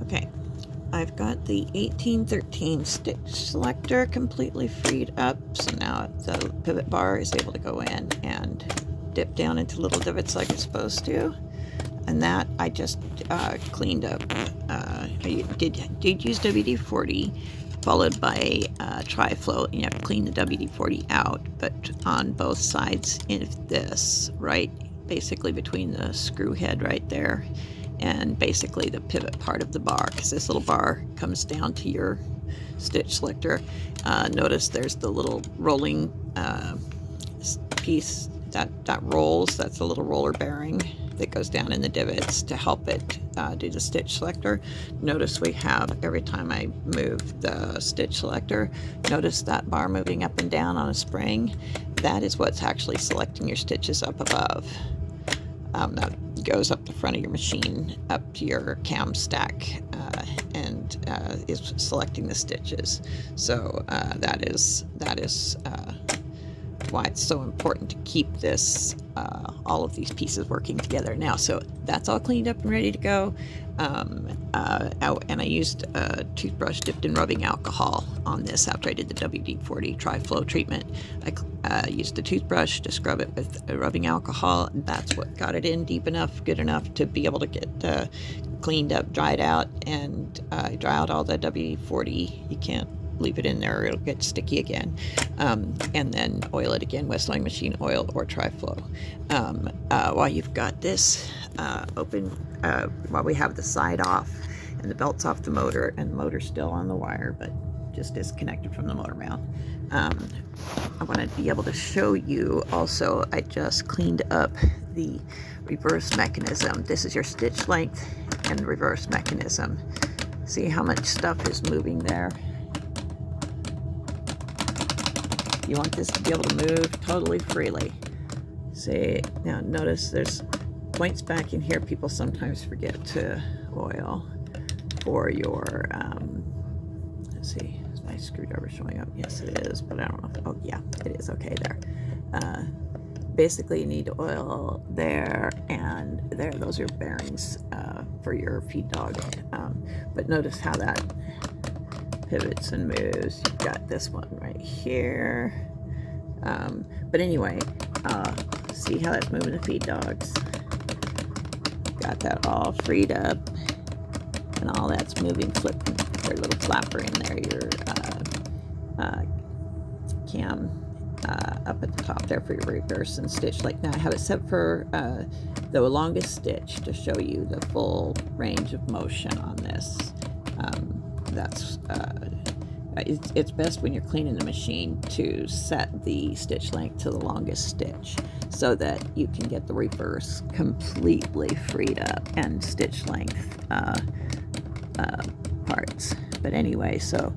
Okay, I've got the 1813 stitch selector completely freed up, so now the pivot bar is able to go in and dip down into little divots like it's supposed to. And that I just cleaned up. I did use WD-40 followed by tri-flow, and you have to clean the WD-40 out, but on both sides of this, right, basically between the screw head right there and basically the pivot part of the bar, because this little bar comes down to your stitch selector. Notice there's the little rolling piece that rolls. That's a little roller bearing that goes down in the divots to help it do the stitch selector. Notice we have, every time I move the stitch selector, notice that bar moving up and down on a spring. That is what's actually selecting your stitches up above. That goes up the front of your machine up to your cam stack and is selecting the stitches. So that is why it's so important to keep this all of these pieces working together. Now, so that's all cleaned up and ready to go. And I used a toothbrush dipped in rubbing alcohol on this after I did the WD-40 tri-flow treatment. I used the toothbrush to scrub it with rubbing alcohol, and that's what got it in deep enough, good enough to be able to get cleaned up, dried out, and dry out all the WD-40. You can't leave it in there or it'll get sticky again. And then oil it again with sewing machine oil or tri-flow. While you've got this open, while we have the side off and the belt's off the motor, and the motor's still on the wire but just disconnected from the motor mount, I want to be able to show you also, I just cleaned up the reverse mechanism. This is your stitch length and reverse mechanism. See how much stuff is moving there? You want this to be able to move totally freely. See, now notice there's points back in here people sometimes forget to oil for your, let's see, is my screwdriver showing up? Yes, it is, but I don't know if, oh yeah, it is, okay, there. Basically you need to oil there and there. Those are bearings for your feed dog. But notice how that pivots and moves. You've got this one right here. But anyway, see how that's moving the feed dogs. Got that all freed up, and all that's moving, flipping. Their little flapper in there, your cam up at the top there for your reverse and stitch. Like now I have it set for the longest stitch to show you the full range of motion on this. That's it's best when you're cleaning the machine to set the stitch length to the longest stitch so that you can get the reverse completely freed up and stitch length parts. But anyway, so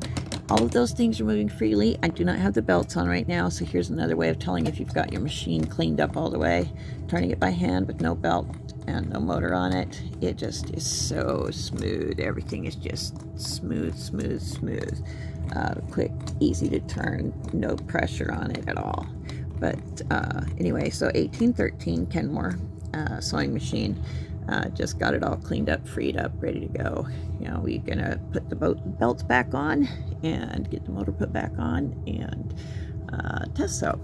all of those things are moving freely. I do not have the belts on right now, so here's another way of telling if you've got your machine cleaned up all the way. Turning it by hand with no belt and no motor on it, it just is so smooth. Everything is just smooth, smooth, smooth. Quick, easy to turn, no pressure on it at all. But anyway, so 1813 Kenmore sewing machine. Just got it all cleaned up, freed up, ready to go. You know, we're gonna put the belts back on and get the motor put back on and test sew.